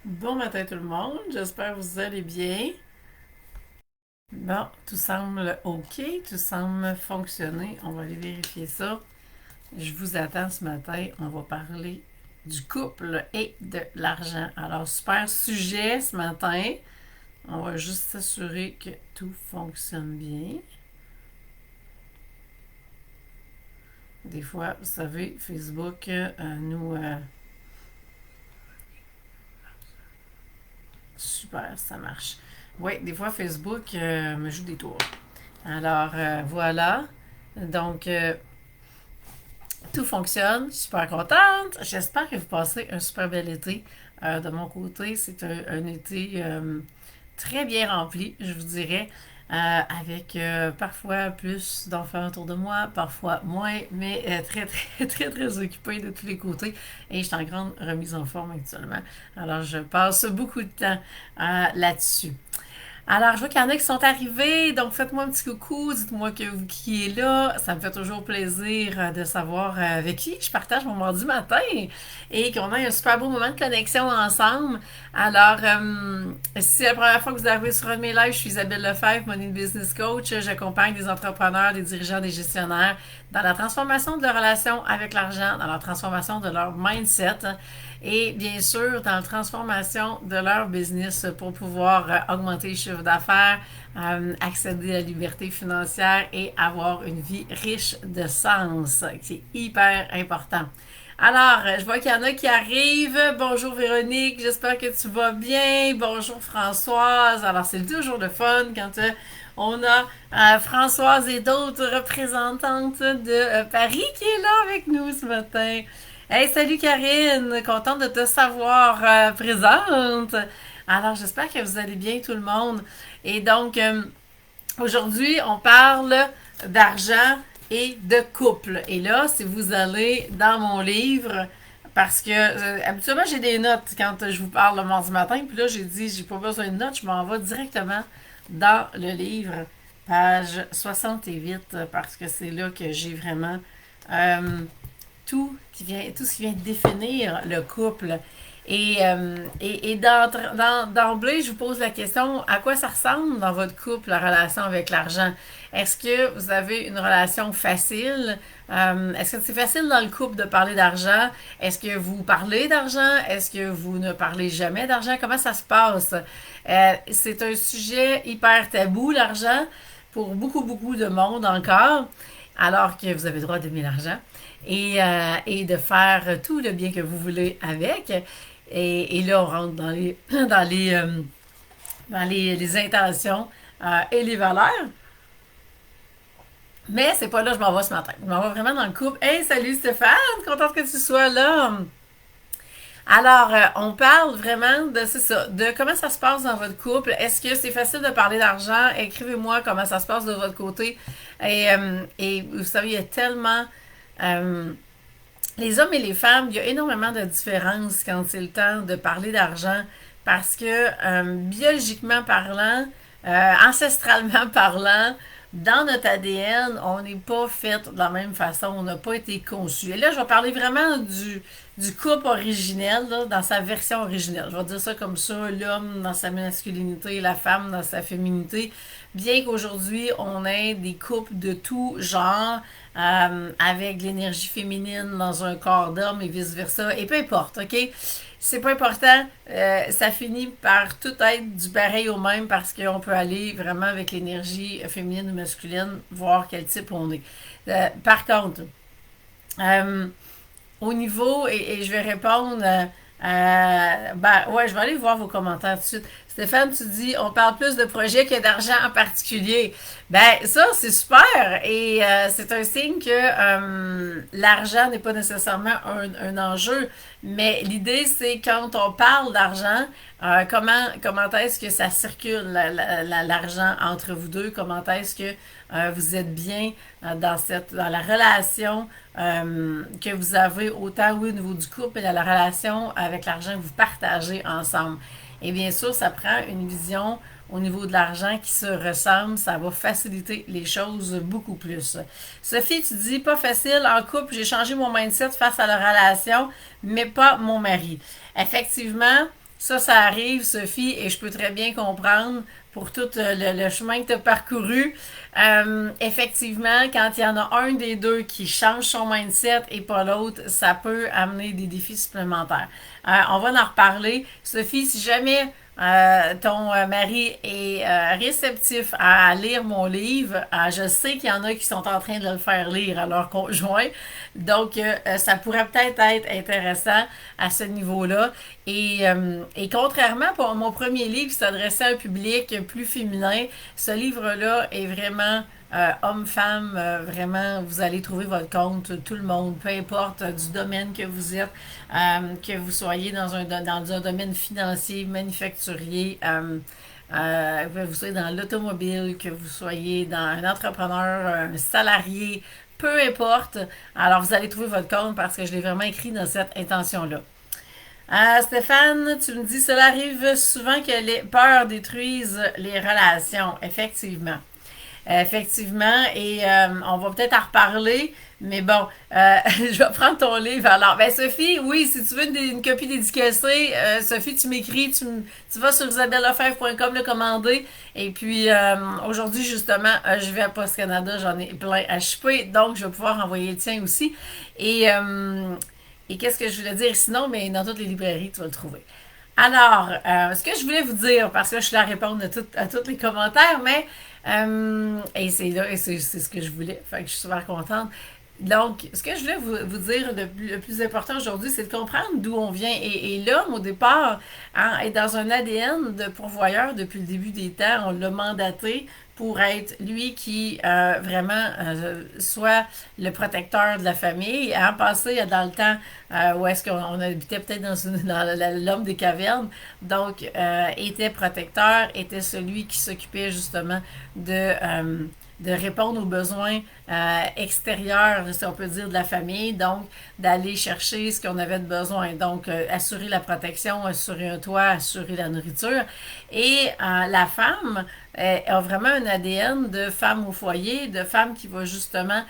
Bon matin tout le monde, j'espère que vous allez bien. Bon, tout semble OK, tout semble fonctionner. On va aller vérifier ça. Je vous attends ce matin. On va parler du couple et de l'argent. Alors, super sujet ce matin. On va juste s'assurer que tout fonctionne bien. Des fois, vous savez, Facebook nous... super, ça marche. Oui, des fois, Facebook me joue des tours. Alors, voilà. Donc, tout fonctionne. Super contente. J'espère que vous passez un super bel été. De mon côté, c'est un été très bien rempli, je vous dirais. Avec parfois plus d'enfants autour de moi, parfois moins, mais très, très, très, très occupée de tous les côtés. Et je suis en grande remise en forme actuellement. Alors, je passe beaucoup de temps là-dessus. Alors, je vois qu'il y en a qui sont arrivés, donc faites-moi un petit coucou, dites-moi que vous qui est là. Ça me fait toujours plaisir de savoir avec qui je partage mon mardi matin et qu'on a un super beau moment de connexion ensemble. Alors, si c'est la première fois que vous arrivez sur un de mes lives, je suis Isabelle Lefebvre, Money Business Coach. J'accompagne des entrepreneurs, des dirigeants, des gestionnaires dans la transformation de leur relation avec l'argent, dans la transformation de leur mindset et bien sûr dans la transformation de leur business pour pouvoir augmenter le chiffre d'affaires, accéder à la liberté financière et avoir une vie riche de sens. C'est hyper important. Alors, je vois qu'il y en a qui arrivent. Bonjour Véronique, j'espère que tu vas bien. Bonjour Françoise. Alors, c'est toujours le fun quand on a Françoise et d'autres représentantes de Paris qui est là avec nous ce matin. Hey, salut Karine, contente de te savoir présente. Alors, j'espère que vous allez bien tout le monde. Et donc, aujourd'hui, on parle d'argent et de couple. Et là, si vous allez dans mon livre, parce que habituellement, j'ai des notes quand je vous parle le mardi matin, puis là, j'ai dit, j'ai pas besoin de notes, je m'en vais directement dans le livre, page 68, parce que c'est là que j'ai vraiment euh, tout ce qui vient définir le couple. Et d'emblée, je vous pose la question, à quoi ça ressemble dans votre couple, la relation avec l'argent? Est-ce que vous avez une relation facile? Est-ce que c'est facile dans le couple de parler d'argent? Est-ce que vous parlez d'argent? Est-ce que vous ne parlez jamais d'argent? Comment ça se passe? C'est un sujet hyper tabou, l'argent, pour beaucoup, beaucoup de monde encore, alors que vous avez le droit d'aimer l'argent et de faire tout le bien que vous voulez avec. Et là, on rentre dans les intentions et les valeurs. Mais c'est pas là que je m'en vais ce matin. Je m'en vais vraiment dans le couple. Hey, salut Stéphane, contente que tu sois là. Alors, on parle vraiment de, c'est ça, de comment ça se passe dans votre couple. Est-ce que c'est facile de parler d'argent? Écrivez-moi comment ça se passe de votre côté. Et vous savez, il y a tellement les hommes et les femmes, il y a énormément de différences quand c'est le temps de parler d'argent parce que biologiquement parlant, ancestralement parlant, dans notre ADN, on n'est pas fait de la même façon, on n'a pas été conçu. Et là, je vais parler vraiment du couple originel, là, dans sa version originelle. Je vais dire ça comme ça, l'homme dans sa masculinité, la femme dans sa féminité. Bien qu'aujourd'hui, on ait des couples de tout genre, avec l'énergie féminine dans un corps d'homme et vice-versa. Et peu importe, OK? C'est pas important. Ça finit par tout être du pareil au même parce qu'on peut aller vraiment avec l'énergie féminine ou masculine, voir quel type on est. Par contre, euh, au niveau, et je vais répondre, ben ouais, je vais aller voir vos commentaires tout de suite. Stéphane, tu dis, on parle plus de projets que d'argent en particulier. Ben ça, c'est super et c'est un signe que l'argent n'est pas nécessairement un enjeu, mais l'idée c'est quand on parle d'argent, comment est-ce que ça circule l'argent entre vous deux, comment est-ce que vous êtes bien dans la relation que vous avez autant oui, au niveau du couple et dans la relation avec l'argent que vous partagez ensemble. Et bien sûr, ça prend une vision au niveau de l'argent qui se ressemble, ça va faciliter les choses beaucoup plus. Sophie, tu dis pas facile en couple, j'ai changé mon mindset face à la relation, mais pas mon mari. Effectivement, Ça arrive, Sophie, et je peux très bien comprendre pour tout le chemin que tu as parcouru. Effectivement, quand il y en a un des deux qui change son mindset et pas l'autre, ça peut amener des défis supplémentaires. On va en reparler. Sophie, si jamais ton mari est réceptif à lire mon livre, je sais qu'il y en a qui sont en train de le faire lire à leur conjoint, donc ça pourrait peut-être être intéressant à ce niveau-là. Et contrairement pour mon premier livre qui s'adressait à un public plus féminin, ce livre-là est vraiment homme-femme, vraiment, vous allez trouver votre compte, tout le monde, peu importe du domaine que vous êtes, que vous soyez dans un domaine financier, manufacturier, que vous soyez dans l'automobile, que vous soyez dans un entrepreneur, un salarié, peu importe. Alors, vous allez trouver votre compte parce que je l'ai vraiment écrit dans cette intention-là. Stéphane, tu me dis, cela arrive souvent que les peurs détruisent les relations. Effectivement. Effectivement, et on va peut-être en reparler, mais bon, je vais prendre ton livre. Alors, ben Sophie, oui, si tu veux une copie dédicacée, Sophie, tu m'écris, tu vas sur isabellefebvre.com le commander, et puis aujourd'hui, justement, je vais à Post Canada, j'en ai plein à shipper, donc je vais pouvoir envoyer le tien aussi, et qu'est-ce que je voulais dire sinon, mais dans toutes les librairies, tu vas le trouver. Alors, ce que je voulais vous dire, parce que je suis là à répondre à tous les commentaires, mais et c'est ce que je voulais, fait que je suis super contente. Donc, ce que je voulais vous dire, le plus important aujourd'hui, c'est de comprendre d'où on vient. Et l'homme, au départ, hein, est dans un ADN de pourvoyeur depuis le début des temps. On l'a mandaté pour être lui qui vraiment soit le protecteur de la famille. En passé, dans le temps où est-ce qu'on habitait peut-être dans l'homme des cavernes, donc était protecteur, était celui qui s'occupait justement de répondre aux besoins extérieurs, si on peut dire, de la famille, donc d'aller chercher ce qu'on avait de besoin, donc assurer la protection, assurer un toit, assurer la nourriture. Et la femme a vraiment un ADN de femme au foyer, de femme qui va justement,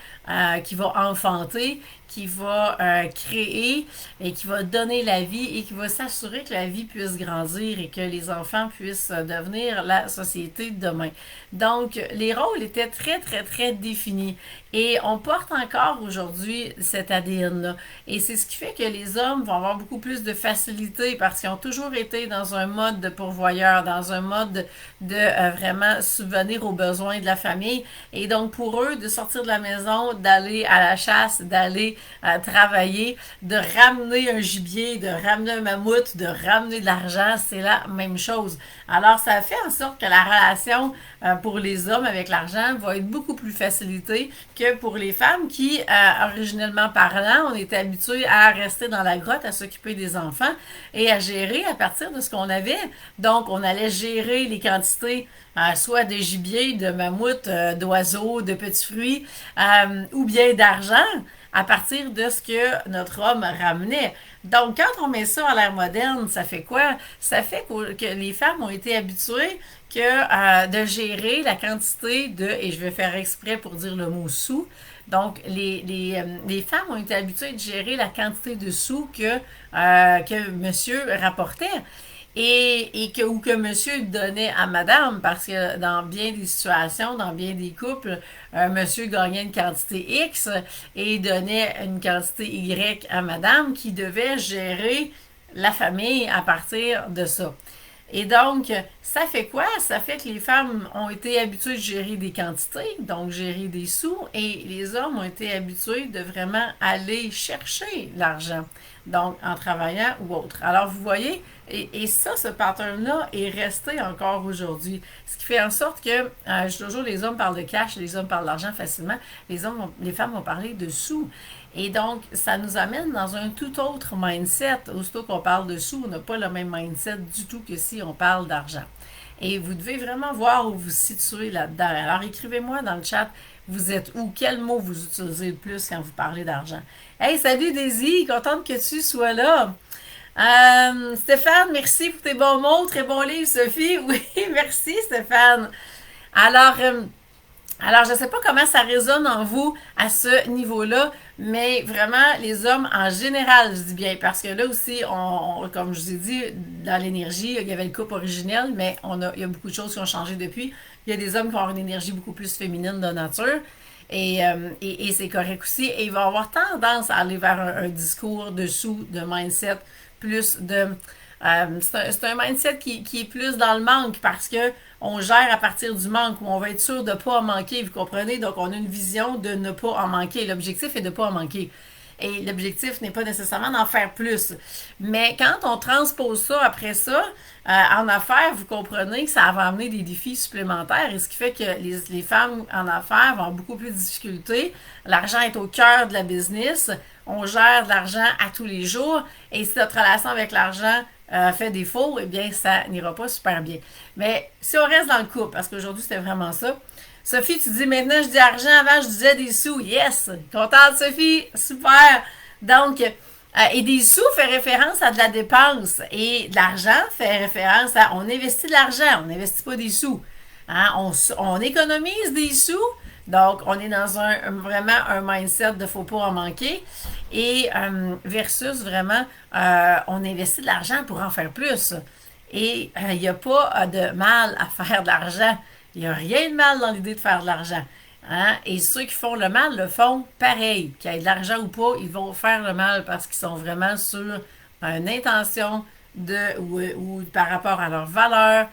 qui va enfanter, qui va créer et qui va donner la vie et qui va s'assurer que la vie puisse grandir et que les enfants puissent devenir la société de demain. Donc, les rôles étaient très, très, très définis. Et on porte encore aujourd'hui cet ADN-là. Et c'est ce qui fait que les hommes vont avoir beaucoup plus de facilité parce qu'ils ont toujours été dans un mode de pourvoyeur, dans un mode de vraiment subvenir aux besoins de la famille. Et donc, pour eux, de sortir de la maison, d'aller à la chasse, d'aller travailler, de ramener un gibier, de ramener un mammouth, de ramener de l'argent, c'est la même chose. Alors, ça fait en sorte que la relation pour les hommes avec l'argent va être beaucoup plus facilitée que pour les femmes qui, originellement parlant, on était habitués à rester dans la grotte, à s'occuper des enfants et à gérer à partir de ce qu'on avait. Donc, on allait gérer les quantités soit de gibier, de mammouth, d'oiseaux, de petits fruits, ou bien d'argent à partir de ce que notre homme ramenait. Donc, quand on met ça à l'ère moderne, ça fait quoi? Ça fait que les femmes ont été habituées de gérer la quantité de, et je vais faire exprès pour dire le mot sous, donc les femmes ont été habituées de gérer la quantité de sous que monsieur rapportait. Ou que monsieur donnait à madame, parce que dans bien des situations, dans bien des couples, monsieur gagnait une quantité X et donnait une quantité Y à madame qui devait gérer la famille à partir de ça. Et donc, ça fait quoi? Ça fait que les femmes ont été habituées de gérer des quantités, donc gérer des sous, et les hommes ont été habitués de vraiment aller chercher l'argent, donc en travaillant ou autre. Alors, vous voyez, et ça, ce pattern-là est resté encore aujourd'hui. Ce qui fait en sorte que, toujours les hommes parlent de cash, les hommes parlent d'argent facilement, les femmes vont parler de sous. Et donc, ça nous amène dans un tout autre mindset. Aussitôt qu'on parle de sous, on n'a pas le même mindset du tout que si on parle d'argent. Et vous devez vraiment voir où vous vous situez là-dedans. Alors, écrivez-moi dans le chat, vous êtes où? Quel mot vous utilisez le plus quand vous parlez d'argent? Hey, salut Daisy, contente que tu sois là. Stéphane, merci pour tes bons mots. Très bon livre, Sophie. Oui, merci Stéphane. Alors, Alors, je ne sais pas comment ça résonne en vous à ce niveau-là, mais vraiment, les hommes en général, je dis bien, parce que là aussi, comme je vous ai dit, dans l'énergie, il y avait le couple originel, mais il y a beaucoup de choses qui ont changé depuis. Il y a des hommes qui vont avoir une énergie beaucoup plus féminine de nature, et c'est correct aussi. Et ils vont avoir tendance à aller vers un discours dessous, de mindset, plus de... c'est un mindset qui est plus dans le manque parce que on gère à partir du manque où on va être sûr de ne pas en manquer, vous comprenez? Donc, on a une vision de ne pas en manquer. L'objectif est de ne pas en manquer. Et l'objectif n'est pas nécessairement d'en faire plus. Mais quand on transpose ça après ça, en affaires, vous comprenez que ça va amener des défis supplémentaires et ce qui fait que les femmes en affaires vont avoir beaucoup plus de difficultés. L'argent est au cœur de la business. On gère de l'argent à tous les jours et si notre relation avec l'argent fait défaut, eh bien, ça n'ira pas super bien. Mais si on reste dans le couple, parce qu'aujourd'hui, c'était vraiment ça. Sophie, tu dis maintenant, je dis argent, avant, je disais des sous. Yes! Contente, Sophie? Super! Donc, et des sous fait référence à de la dépense. Et de l'argent fait référence à on investit de l'argent, on n'investit pas des sous. Hein? On économise des sous. Donc, on est dans vraiment un mindset de faut pas en manquer. Et versus vraiment, on investit de l'argent pour en faire plus. Et il n'y a pas de mal à faire de l'argent. Il n'y a rien de mal dans l'idée de faire de l'argent. Hein? Et ceux qui font le mal le font pareil. Qu'il y ait de l'argent ou pas, ils vont faire le mal parce qu'ils sont vraiment sur une intention ou par rapport à leurs valeurs.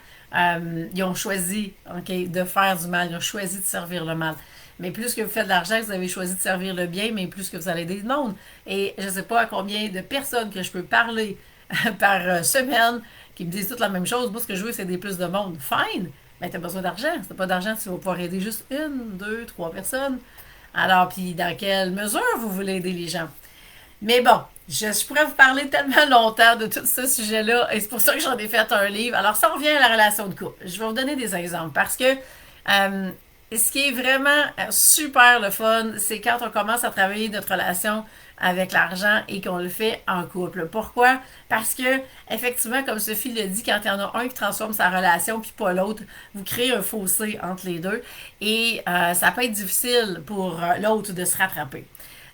Ils ont choisi de faire du mal. Ils ont choisi de servir le mal. Mais plus que vous faites de l'argent, vous avez choisi de servir le bien, mais plus que vous allez aider le monde. Et je ne sais pas à combien de personnes que je peux parler par semaine qui me disent toutes la même chose. Moi, ce que je veux, c'est aider plus de monde. Fine! Mais tu as besoin d'argent. Si tu n'as pas d'argent, tu vas pouvoir aider juste une, deux, trois personnes. Alors, puis dans quelle mesure vous voulez aider les gens? Mais bon, je pourrais vous parler tellement longtemps de tout ce sujet-là, et c'est pour ça que j'en ai fait un livre. Alors, ça revient à la relation de couple. Je vais vous donner des exemples, parce que ce qui est vraiment super le fun, c'est quand on commence à travailler notre relation avec l'argent et qu'on le fait en couple. Pourquoi? Parce que, effectivement, comme Sophie le dit, quand il y en a un qui transforme sa relation puis pas l'autre, vous créez un fossé entre les deux et ça peut être difficile pour l'autre de se rattraper.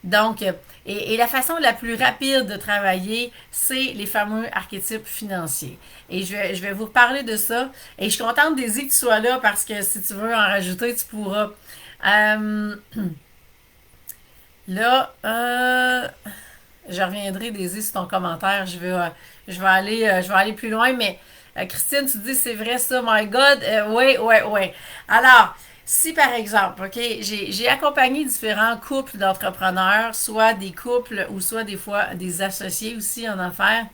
Donc, et la façon la plus rapide de travailler, c'est les fameux archétypes financiers. Et je vais vous parler de ça. Et je suis contente, Daisy, que tu sois là parce que si tu veux en rajouter, tu pourras. Là, je reviendrai, Daisy, sur ton commentaire. Je vais aller plus loin, mais Christine, tu dis c'est vrai ça, my God. Oui, oui, oui. Alors, si par exemple, OK, j'ai accompagné différents couples d'entrepreneurs, soit des couples ou soit des fois des associés aussi en affaires.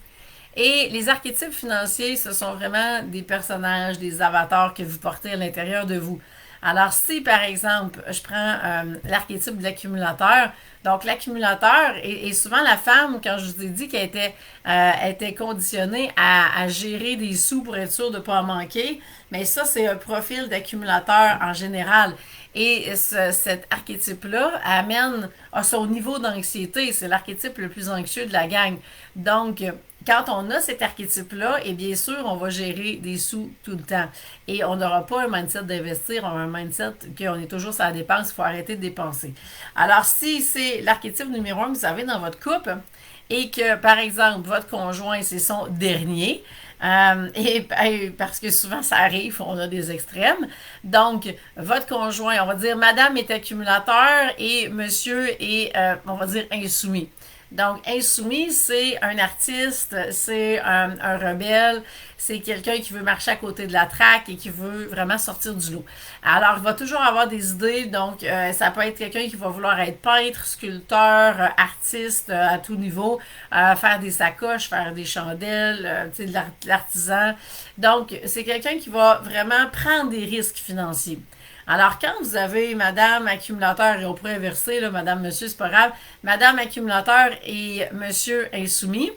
Et les archétypes financiers, ce sont vraiment des personnages, des avatars que vous portez à l'intérieur de vous. Alors, si par exemple, je prends l'archétype de l'accumulateur, donc l'accumulateur est souvent la femme, quand je vous ai dit qu'elle était conditionnée à gérer des sous pour être sûre de ne pas en manquer, mais ça, c'est un profil d'accumulateur en général. Et cet archétype-là amène à son niveau d'anxiété. C'est l'archétype le plus anxieux de la gang. Donc, quand on a cet archétype-là, et bien sûr, on va gérer des sous tout le temps. Et on n'aura pas un mindset d'investir, on a un mindset qu'on est toujours sur la dépense, il faut arrêter de dépenser. Alors, si c'est l'archétype numéro un que vous avez dans votre couple, et que, par exemple, votre conjoint, c'est son dernier, et parce que souvent ça arrive, on a des extrêmes. Donc, votre conjoint, on va dire, madame est accumulateur et monsieur est, on va dire, insoumis. Donc, insoumis, c'est un artiste, c'est un rebelle, c'est quelqu'un qui veut marcher à côté de la traque et qui veut vraiment sortir du lot. Alors, il va toujours avoir des idées, donc ça peut être quelqu'un qui va vouloir être peintre, sculpteur, artiste à tout niveau, faire des sacoches, faire des chandelles, tu sais, de l'artisan. Donc, c'est quelqu'un qui va vraiment prendre des risques financiers. Alors, quand vous avez Madame accumulateur, et on pourrait inverser, là, Madame, Monsieur, c'est pas grave, Madame accumulateur et Monsieur insoumis,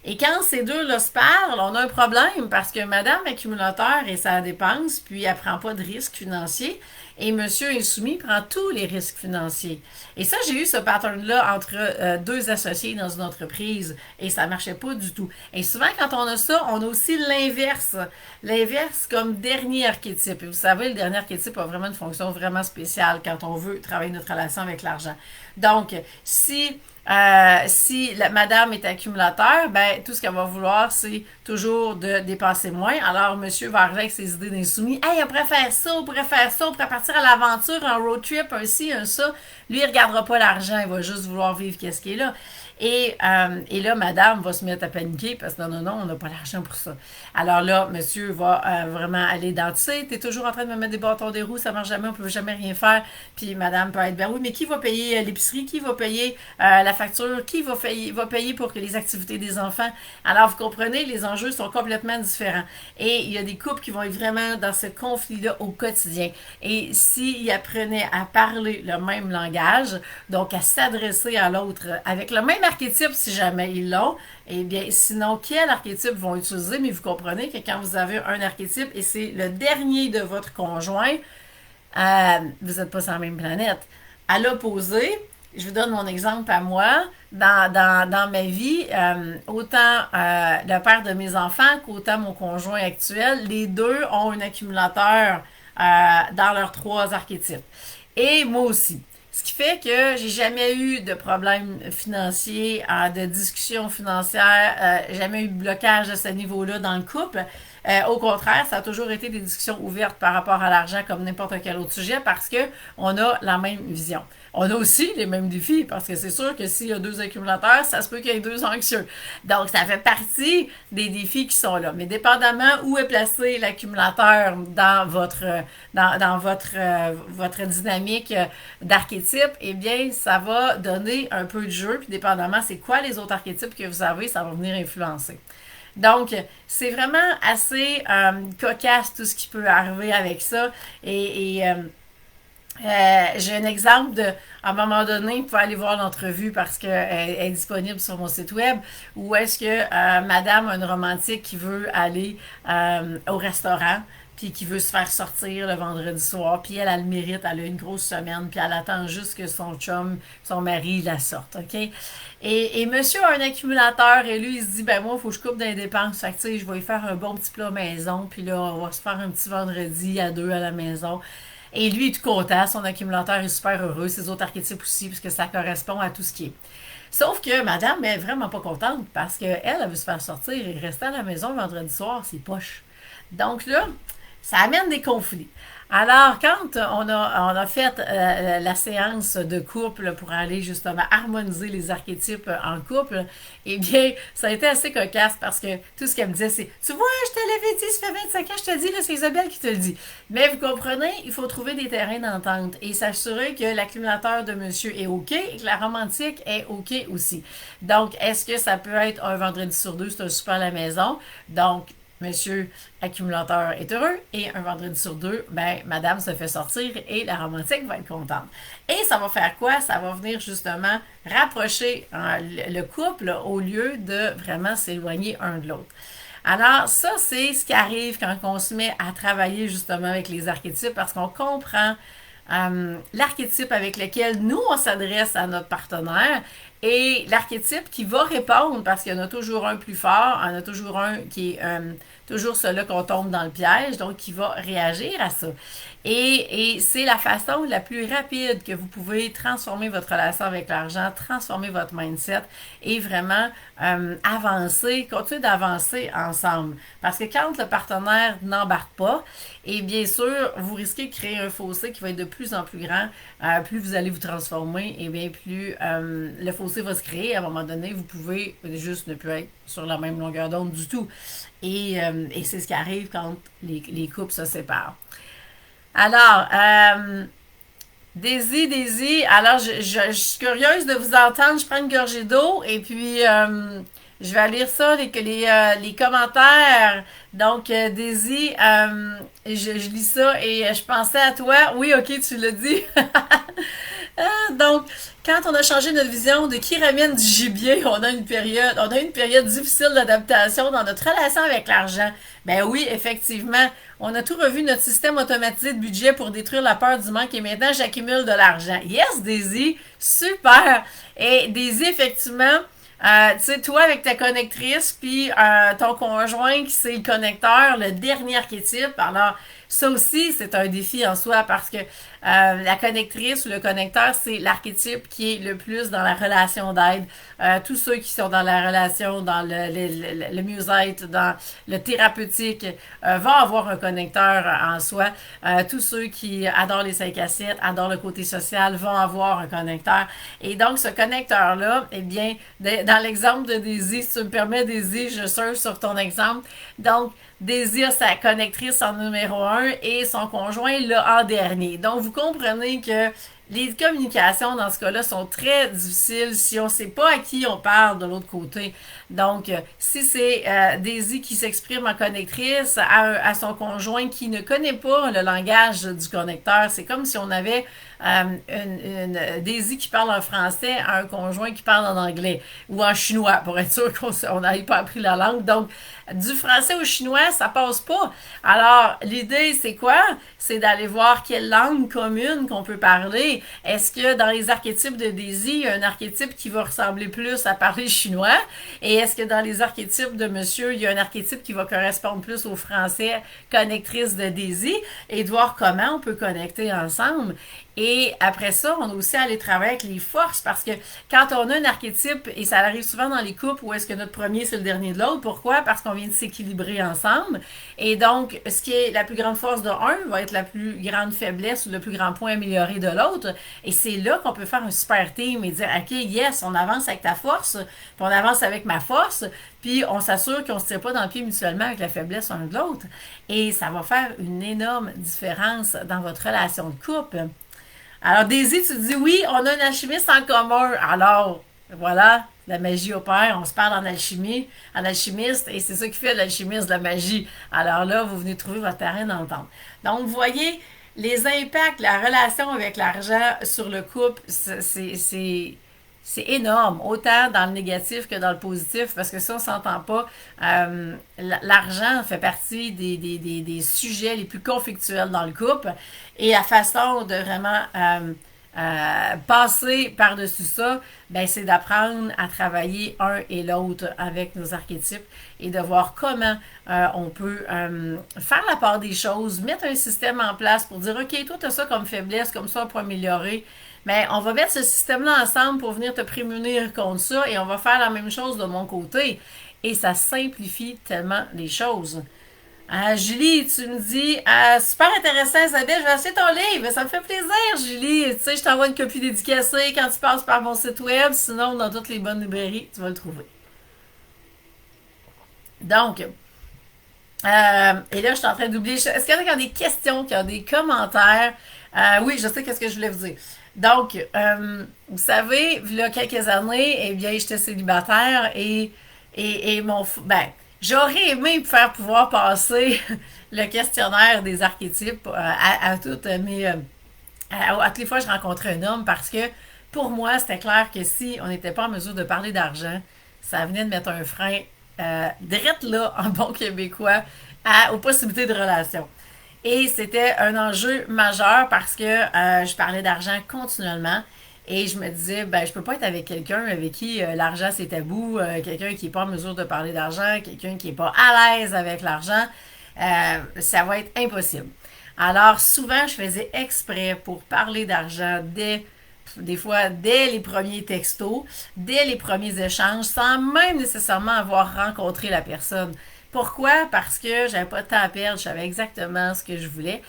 et quand ces deux-là se parlent, on a un problème parce que Madame accumulateur est sa dépense, puis elle prend pas de risque financier, Et monsieur insoumis prend tous les risques financiers. Et ça, j'ai eu ce pattern-là entre deux associés dans une entreprise et ça marchait pas du tout. Et souvent, quand on a ça, on a aussi l'inverse. L'inverse comme dernier archétype. Et vous savez, le dernier archétype a vraiment une fonction vraiment spéciale quand on veut travailler notre relation avec l'argent. Donc, si la madame est accumulateur, ben tout ce qu'elle va vouloir, c'est toujours de dépenser moins. Alors, monsieur va arriver avec ses idées d'insoumis. Hey, on pourrait faire ça, on pourrait faire ça, on pourrait partir à l'aventure, un road trip, un ci, un ça. Lui, il regardera pas l'argent, il va juste vouloir vivre qu'est-ce qui est là. Et là, madame va se mettre à paniquer parce que non, on n'a pas l'argent pour ça. Alors là, monsieur va vraiment aller dans, tu sais, t'es toujours en train de me mettre des bâtons des roues, ça marche jamais, on peut jamais rien faire. Puis madame peut être, ben oui, mais qui va payer l'épicerie, qui va payer la facture, qui va payer pour que les activités des enfants. Alors, vous comprenez, les enjeux sont complètement différents. Et il y a des couples qui vont être vraiment dans ce conflit-là au quotidien. Et s'ils apprenaient à parler le même langage, donc à s'adresser à l'autre avec le même archétype si jamais ils l'ont, eh bien, sinon, quel archétype vont utiliser? Mais vous comprenez que quand vous avez un archétype et c'est le dernier de votre conjoint, vous n'êtes pas sur la même planète. À l'opposé, je vous donne mon exemple à moi. Dans ma vie, autant le père de mes enfants qu'autant mon conjoint actuel, les deux ont un accumulateur dans leurs trois archétypes. Et moi aussi. Ce qui fait que j'ai jamais eu de problème financier, de discussion financière, jamais eu de blocage à ce niveau-là dans le couple. Au contraire, ça a toujours été des discussions ouvertes par rapport à l'argent comme n'importe quel autre sujet parce que on a la même vision. On a aussi les mêmes défis parce que c'est sûr que s'il y a deux accumulateurs, ça se peut qu'il y ait deux anxieux. Donc, ça fait partie des défis qui sont là. Mais dépendamment où est placé l'accumulateur dans votre dynamique d'archétype, eh bien, ça va donner un peu de jeu. Puis, dépendamment, c'est quoi les autres archétypes que vous avez, ça va venir influencer. Donc, c'est vraiment assez cocasse tout ce qui peut arriver avec ça. J'ai un exemple de, à un moment donné, vous pouvez aller voir l'entrevue parce qu'elle est disponible sur mon site web, où est-ce que madame a une romantique qui veut aller au restaurant, puis qui veut se faire sortir le vendredi soir, puis elle le mérite, elle a une grosse semaine, puis elle attend juste que son chum, son mari, la sorte, OK? Et monsieur a un accumulateur, et lui, il se dit, ben moi, il faut que je coupe des dépenses, fait que tu sais, je vais y faire un bon petit plat maison, puis là, on va se faire un petit vendredi à deux à la maison. Et lui, il est tout content, son accumulateur est super heureux, ses autres archétypes aussi, puisque ça correspond à tout ce qui est. Sauf que madame est vraiment pas contente, parce qu'elle, elle veut se faire sortir et rester à la maison le vendredi soir, c'est poche. Donc là, ça amène des conflits. Alors, quand on a fait la séance de couple pour aller justement harmoniser les archétypes en couple, eh bien, ça a été assez cocasse parce que tout ce qu'elle me disait, c'est « Tu vois, je te l'avais dit, ça fait 25 ans, je te dis, là, c'est Isabelle qui te le dit. » Mais vous comprenez, il faut trouver des terrains d'entente et s'assurer que l'accumulateur de monsieur est OK et que la romantique est OK aussi. Donc, est-ce que ça peut être un vendredi sur deux, c'est un souper à la maison? Donc, monsieur accumulateur est heureux et un vendredi sur deux, ben, madame se fait sortir et la romantique va être contente. Et ça va faire quoi? Ça va venir justement rapprocher le couple au lieu de vraiment s'éloigner un de l'autre. Alors, ça, c'est ce qui arrive quand on se met à travailler justement avec les archétypes parce qu'on comprend l'archétype avec lequel nous, on s'adresse à notre partenaire et l'archétype qui va répondre parce qu'il y en a toujours un plus fort, il y en a toujours un qui est toujours celui qu'on tombe dans le piège, donc qui va réagir à ça. Et c'est la façon la plus rapide que vous pouvez transformer votre relation avec l'argent, transformer votre mindset et vraiment avancer, continuer d'avancer ensemble. Parce que quand le partenaire n'embarque pas, et bien sûr, vous risquez de créer un fossé qui va être de plus en plus grand. Plus vous allez vous transformer, et bien plus le fossé va se créer. À un moment donné, vous pouvez juste ne plus être sur la même longueur d'onde du tout. Et c'est ce qui arrive quand les couples se séparent. Alors, Daisy, alors je suis curieuse de vous entendre. Je prends une gorgée d'eau et puis je vais lire ça, les commentaires. Donc, Daisy, je lis ça et je pensais à toi. Oui, ok, tu l'as dit. Donc, quand on a changé notre vision de qui ramène du gibier, on a une période difficile d'adaptation dans notre relation avec l'argent. Ben oui, effectivement, on a tout revu notre système automatisé de budget pour détruire la peur du manque et maintenant j'accumule de l'argent. Yes, Daisy, super. Et Daisy, effectivement, tu sais, toi avec ta connectrice, puis ton conjoint qui c'est le connecteur, le dernier archétype. Alors, ça aussi, c'est un défi en soi parce que la connectrice ou le connecteur, c'est l'archétype qui est le plus dans la relation d'aide. Tous ceux qui sont dans la relation, dans le mieux-être, dans le thérapeutique, vont avoir un connecteur en soi. Tous ceux qui adorent les 5 à 7, adorent le côté social, vont avoir un connecteur. Et donc, ce connecteur-là, eh bien, dans l'exemple de Daisy, si tu me permets, Daisy, je surfe sur ton exemple. Donc, Daisy a sa connectrice en numéro 1 et son conjoint là en dernier. Donc, vous comprenez que les communications dans ce cas-là sont très difficiles si on ne sait pas à qui on parle de l'autre côté. Donc, si c'est Daisy qui s'exprime en connectrice à son conjoint qui ne connaît pas le langage du connecteur, c'est comme si on avait une Daisy qui parle en français à un conjoint qui parle en anglais ou en chinois pour être sûr qu'on n'avait pas appris la langue. Donc, du français au chinois, ça passe pas. Alors, l'idée, c'est quoi? C'est d'aller voir quelle langue commune qu'on peut parler. Est-ce que dans les archétypes de Daisy, il y a un archétype qui va ressembler plus à parler chinois? Et est-ce que dans les archétypes de monsieur, il y a un archétype qui va correspondre plus au français connectrice de Daisy? Et de voir comment on peut connecter ensemble. Et après ça, on a aussi à aller travailler avec les forces parce que quand on a un archétype, et ça arrive souvent dans les couples où est-ce que notre premier c'est le dernier de l'autre, pourquoi? Parce qu'on vient de s'équilibrer ensemble. Et donc, ce qui est la plus grande force de un va être la plus grande faiblesse ou le plus grand point amélioré de l'autre. Et c'est là qu'on peut faire un super team et dire, OK, yes, on avance avec ta force, puis on avance avec ma force, puis on s'assure qu'on ne se tire pas dans le pied mutuellement avec la faiblesse l'un de l'autre. Et ça va faire une énorme différence dans votre relation de couple. Alors, Daisy, tu dis oui, on a un alchimiste en commun. Alors, voilà, la magie opère, on se parle en alchimiste, et c'est ça qui fait l'alchimiste, la magie. Alors là, vous venez trouver votre terrain d'entente. Donc, vous voyez, les impacts, la relation avec l'argent sur le couple, c'est énorme, autant dans le négatif que dans le positif, parce que si on ne s'entend pas, l'argent fait partie des sujets les plus conflictuels dans le couple, et la façon de vraiment passer par-dessus ça, ben, c'est d'apprendre à travailler un et l'autre avec nos archétypes et de voir comment on peut faire la part des choses, mettre un système en place pour dire, OK, toi, tu as ça comme faiblesse, comme ça, on peut améliorer. Mais on va mettre ce système-là ensemble pour venir te prémunir contre ça et on va faire la même chose de mon côté. Et ça simplifie tellement les choses. Julie, tu me dis, super intéressant, Isabelle, je vais acheter ton livre. Ça me fait plaisir, Julie. Tu sais, je t'envoie une copie dédicacée quand tu passes par mon site web. Sinon, dans toutes les bonnes librairies, tu vas le trouver. Donc, et là, je suis en train d'oublier. Est-ce qu'il y en a qui ont des questions, qui ont des commentaires? Oui, je sais qu'est-ce que je voulais vous dire. Donc, vous savez, il y a quelques années, eh bien, j'étais célibataire et ben, j'aurais aimé faire pouvoir passer le questionnaire des archétypes à toutes mes. À toutes les fois que je rencontrais un homme parce que pour moi, c'était clair que si on n'était pas en mesure de parler d'argent, ça venait de mettre un frein direct là, en bon québécois, aux possibilités de relation. Et c'était un enjeu majeur parce que je parlais d'argent continuellement. Et je me disais, ben, je peux pas être avec quelqu'un avec qui l'argent c'est tabou, quelqu'un qui est pas en mesure de parler d'argent, quelqu'un qui est pas à l'aise avec l'argent. Ça va être impossible. Alors, souvent, je faisais exprès pour parler d'argent des fois, dès les premiers textos, dès les premiers échanges, sans même nécessairement avoir rencontré la personne. Pourquoi? Parce que j'avais pas de temps à perdre, je savais exactement ce que je voulais,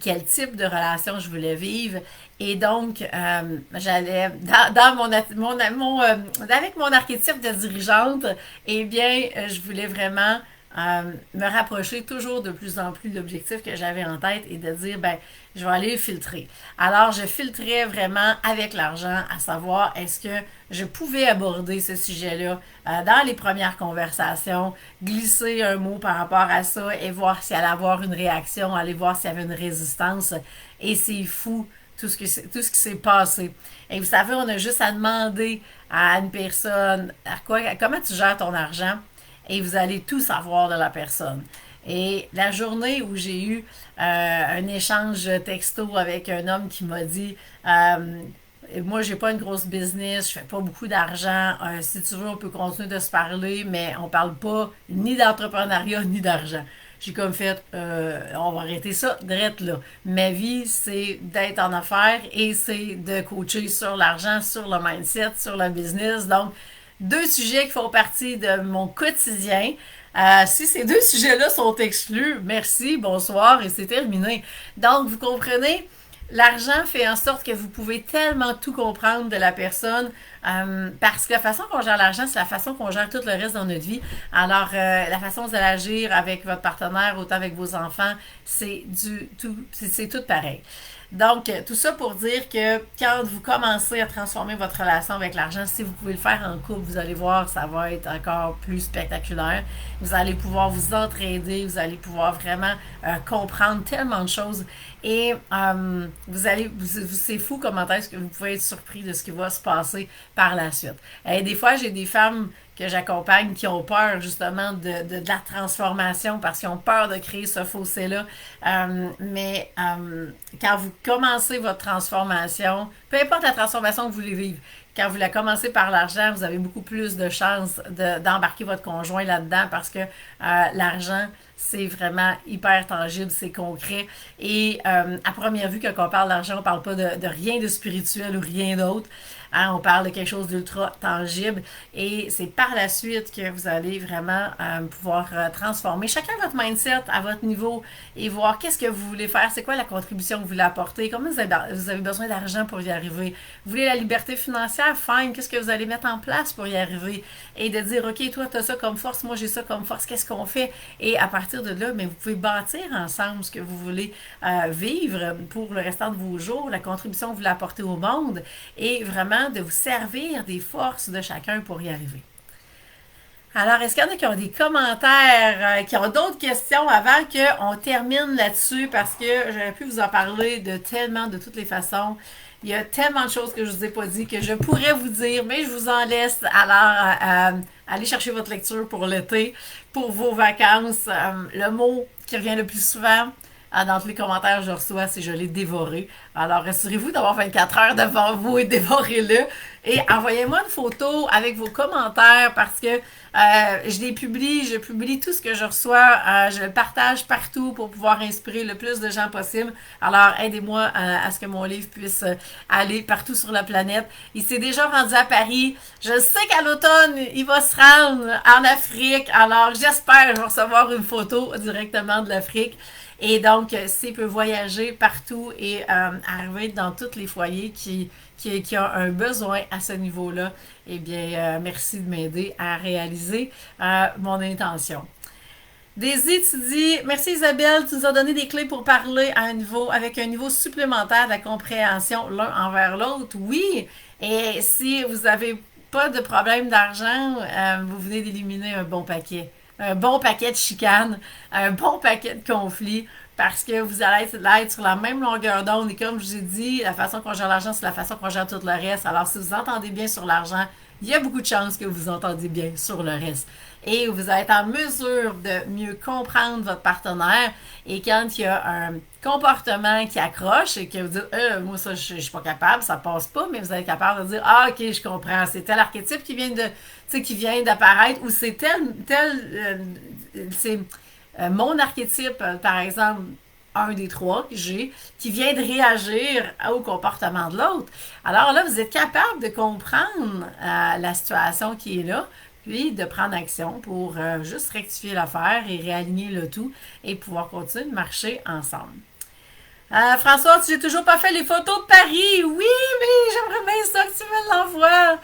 quel type de relation je voulais vivre. Et donc, j'allais, dans avec mon archétype de dirigeante, eh bien, je voulais vraiment me rapprocher toujours de plus en plus de l'objectif que j'avais en tête et de dire, ben, je vais aller filtrer. Alors, je filtrais vraiment avec l'argent, à savoir, est-ce que je pouvais aborder ce sujet-là dans les premières conversations, glisser un mot par rapport à ça et voir s'il allait avoir une réaction, aller voir s'il y avait une résistance. Et c'est fou tout ce qui s'est passé. Et vous savez, on a juste à demander à une personne comment tu gères ton argent et vous allez tout savoir de la personne. Et la journée où j'ai eu un échange texto avec un homme qui m'a dit moi, j'ai pas une grosse business, je fais pas beaucoup d'argent. Si tu veux, on peut continuer de se parler, mais on parle pas ni d'entrepreneuriat ni d'argent. J'ai comme fait, on va arrêter ça, direct là. Ma vie, c'est d'être en affaires et c'est de coacher sur l'argent, sur le mindset, sur le business. Donc, deux sujets qui font partie de mon quotidien. Si ces deux sujets-là sont exclus, merci, bonsoir et c'est terminé. Donc, vous comprenez, l'argent fait en sorte que vous pouvez tellement tout comprendre de la personne parce que la façon qu'on gère l'argent, c'est la façon qu'on gère tout le reste dans notre vie. Alors, la façon de agir avec votre partenaire, autant avec vos enfants, c'est tout pareil. Donc, tout ça pour dire que quand vous commencez à transformer votre relation avec l'argent, si vous pouvez le faire en couple, vous allez voir, ça va être encore plus spectaculaire. Vous allez pouvoir vous entraider, vous allez pouvoir vraiment comprendre tellement de choses. Et c'est fou comment est-ce que vous pouvez être surpris de ce qui va se passer par la suite. Et des fois, j'ai des femmes que j'accompagne qui ont peur justement de la transformation parce qu'ils ont peur de créer ce fossé-là. Mais quand vous commencez votre transformation, peu importe la transformation que vous voulez vivre, quand vous la commencez par l'argent, vous avez beaucoup plus de chances d'embarquer votre conjoint là-dedans parce que l'argent, c'est vraiment hyper tangible, c'est concret. Et à première vue, quand on parle d'argent, on ne parle pas de rien de spirituel ou rien d'autre. Hein, on parle de quelque chose d'ultra tangible et c'est par la suite que vous allez vraiment pouvoir transformer chacun votre mindset à votre niveau et voir qu'est-ce que vous voulez faire, c'est quoi la contribution que vous voulez apporter, comment vous avez besoin d'argent pour y arriver. Vous voulez la liberté financière, fine, qu'est-ce que vous allez mettre en place pour y arriver et de dire, ok, toi tu as ça comme force, moi j'ai ça comme force, qu'est-ce qu'on fait? Et à partir de là, mais vous pouvez bâtir ensemble ce que vous voulez vivre pour le restant de vos jours, la contribution que vous voulez apporter au monde et vraiment de vous servir des forces de chacun pour y arriver. Alors, est-ce qu'il y en a qui ont des commentaires, qui ont d'autres questions avant qu'on termine là-dessus parce que j'aurais pu vous en parler de toutes les façons. Il y a tellement de choses que je ne vous ai pas dit que je pourrais vous dire, mais je vous en laisse. Alors, allez chercher votre lecture pour l'été, pour vos vacances. Le mot qui revient le plus souvent, dans tous les commentaires que je reçois, c'est je l'ai dévoré. Alors, rassurez-vous d'avoir 24 heures devant vous et dévorez-le. Et envoyez-moi une photo avec vos commentaires parce que je publie tout ce que je reçois, je le partage partout pour pouvoir inspirer le plus de gens possible. Alors, aidez-moi à ce que mon livre puisse aller partout sur la planète. Il s'est déjà rendu à Paris. Je sais qu'à l'automne, il va se rendre en Afrique. Alors, j'espère que je vais recevoir une photo directement de l'Afrique. Et donc, s'il peut voyager partout et arriver dans tous les foyers qui ont un besoin à ce niveau-là, eh bien, merci de m'aider à réaliser mon intention. Daisy, tu dis, merci Isabelle, tu nous as donné des clés pour parler avec un niveau supplémentaire de la compréhension l'un envers l'autre. Oui, et si vous n'avez pas de problème d'argent, vous venez d'éliminer un bon paquet. Un bon paquet de chicanes, un bon paquet de conflits, parce que vous allez être sur la même longueur d'onde. Et comme je vous ai dit, la façon qu'on gère l'argent, c'est la façon qu'on gère tout le reste. Alors, si vous entendez bien sur l'argent, il y a beaucoup de chances que vous entendiez bien sur le reste. Et vous allez être en mesure de mieux comprendre votre partenaire. Et quand il y a un comportement qui accroche et que vous dites moi ça je suis pas capable, ça passe pas, mais vous êtes capable de dire ah ok je comprends, c'est tel archétype qui vient d'apparaître ou c'est c'est mon archétype par exemple un des trois que j'ai, qui vient de réagir au comportement de l'autre. Alors là, vous êtes capable de comprendre la situation qui est là, puis de prendre action pour juste rectifier l'affaire et réaligner le tout et pouvoir continuer de marcher ensemble. François, tu n'as toujours pas fait les photos de Paris. Oui, mais j'aimerais bien ça que tu me l'envoies.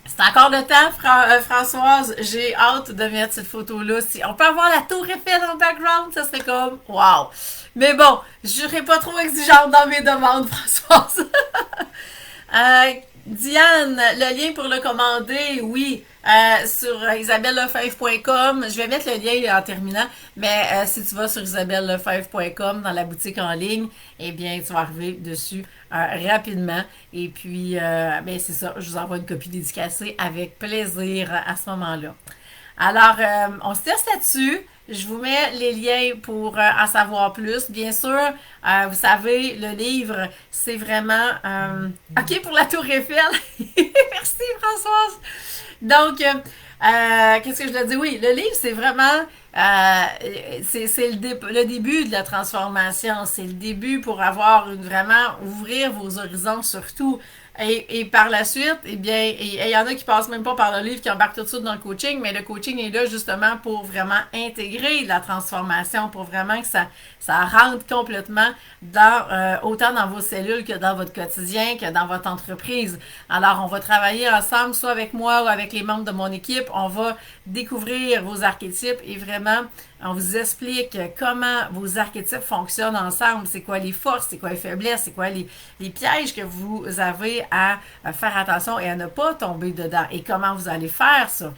C'est encore le temps, Françoise. J'ai hâte de mettre cette photo-là. Si on peut avoir la tour Eiffel en background, ça serait comme wow. Mais bon, je ne serai pas trop exigeante dans mes demandes, Françoise. Diane, le lien pour le commander, oui, sur isabellefebvre.com. Je vais mettre le lien en terminant, mais si tu vas sur isabellefebvre.com dans la boutique en ligne, eh bien, tu vas arriver dessus rapidement. Et puis, ben, c'est ça, je vous envoie une copie dédicacée avec plaisir à ce moment-là. Alors, on se teste là-dessus. Je vous mets les liens pour en savoir plus. Bien sûr, vous savez, le livre, c'est vraiment... OK pour la Tour Eiffel. Merci, Françoise. Donc, qu'est-ce que je dois dire? Oui, le livre, c'est vraiment... c'est le début de la transformation. C'est le début pour avoir vraiment ouvrir vos horizons surtout. Et par la suite, eh bien, il y en a qui passent même pas par le livre, qui embarquent tout de suite dans le coaching, mais le coaching est là justement pour vraiment intégrer la transformation, pour vraiment que ça rentre complètement autant dans vos cellules que dans votre quotidien, que dans votre entreprise. Alors, on va travailler ensemble, soit avec moi ou avec les membres de mon équipe. On va découvrir vos archétypes et vraiment on vous explique comment vos archétypes fonctionnent ensemble, c'est quoi les forces, c'est quoi les faiblesses, c'est quoi les pièges que vous avez à faire attention et à ne pas tomber dedans et comment vous allez faire ça.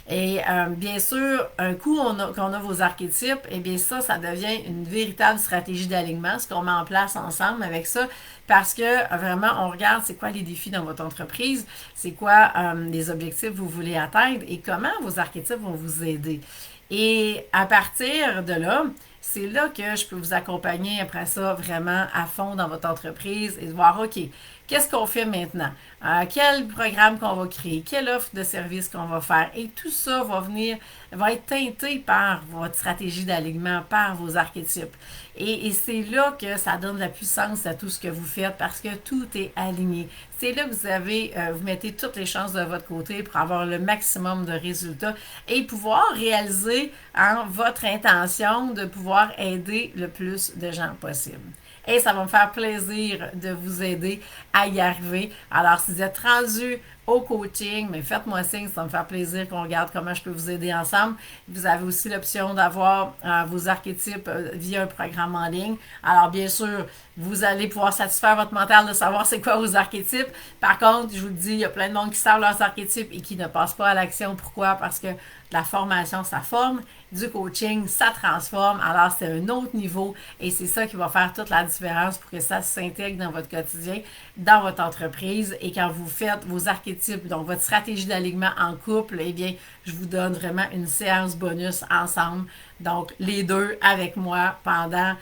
Et bien sûr, un coup qu'on a vos archétypes, et bien ça devient une véritable stratégie d'alignement, ce qu'on met en place ensemble avec ça, parce que vraiment, on regarde c'est quoi les défis dans votre entreprise, c'est quoi les objectifs que vous voulez atteindre et comment vos archétypes vont vous aider. Et à partir de là, c'est là que je peux vous accompagner après ça vraiment à fond dans votre entreprise et de voir, OK, qu'est-ce qu'on fait maintenant? Quel programme qu'on va créer? Quelle offre de service qu'on va faire? Et tout ça va être teinté par votre stratégie d'alignement, par vos archétypes. Et c'est là que ça donne de la puissance à tout ce que vous faites parce que tout est aligné. C'est là que vous mettez toutes les chances de votre côté pour avoir le maximum de résultats et pouvoir réaliser votre intention de pouvoir aider le plus de gens possible. Et ça va me faire plaisir de vous aider à y arriver. Alors, si vous êtes rendu au coaching, mais faites-moi signe, ça va me faire plaisir qu'on regarde comment je peux vous aider ensemble. Vous avez aussi l'option d'avoir vos archétypes via un programme en ligne. Alors, bien sûr, vous allez pouvoir satisfaire votre mental de savoir c'est quoi vos archétypes. Par contre, je vous le dis, il y a plein de monde qui savent leurs archétypes et qui ne passent pas à l'action. Pourquoi? Parce que la formation, ça forme. Du coaching, ça transforme. Alors, c'est un autre niveau et c'est ça qui va faire toute la différence pour que ça s'intègre dans votre quotidien, dans votre entreprise. Et quand vous faites vos archétypes, donc votre stratégie d'alignement en couple, eh bien, je vous donne vraiment une séance bonus ensemble. Donc, les deux avec moi pendant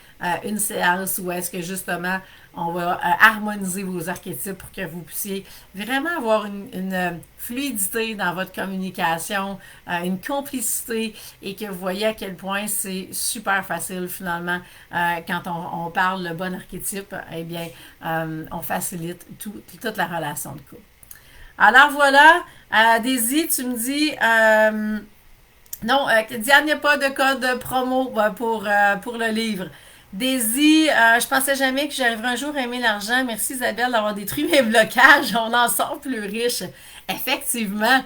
une séance où est-ce que justement, on va harmoniser vos archétypes pour que vous puissiez vraiment avoir une fluidité dans votre communication, une complicité et que vous voyez à quel point c'est super facile finalement quand on parle le bon archétype, eh bien, on facilite toute la relation de couple. Alors voilà, Daisy, tu me dis... non, Diane, il n'y a pas de code promo pour le livre. Daisy, je pensais jamais que j'arriverais un jour à aimer l'argent. Merci Isabelle d'avoir détruit mes blocages. On en sort plus riche. Effectivement,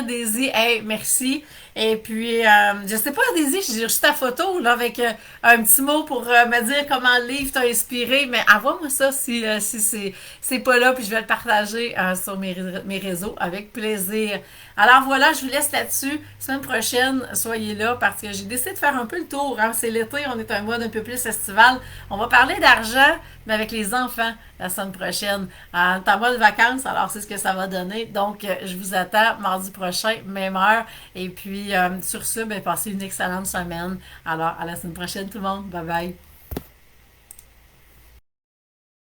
Daisy, hey, merci. Et puis, je sais pas, Daisy, j'ai juste ta photo là, avec un petit mot pour me dire comment le livre t'a inspiré, mais envoie-moi ça si c'est pas là, puis je vais le partager sur mes réseaux avec plaisir. Alors voilà, je vous laisse là-dessus. Semaine prochaine, soyez là parce que j'ai décidé de faire un peu le tour. Hein. C'est l'été, on est un mois un peu plus estival. On va parler d'argent, mais avec les enfants la semaine prochaine. C'est en mois de vacances, alors c'est ce que ça va donner. Donc, je vous attends mardi prochain, même heure. Et puis, sur ce, passez une excellente semaine. Alors, à la semaine prochaine tout le monde. Bye bye.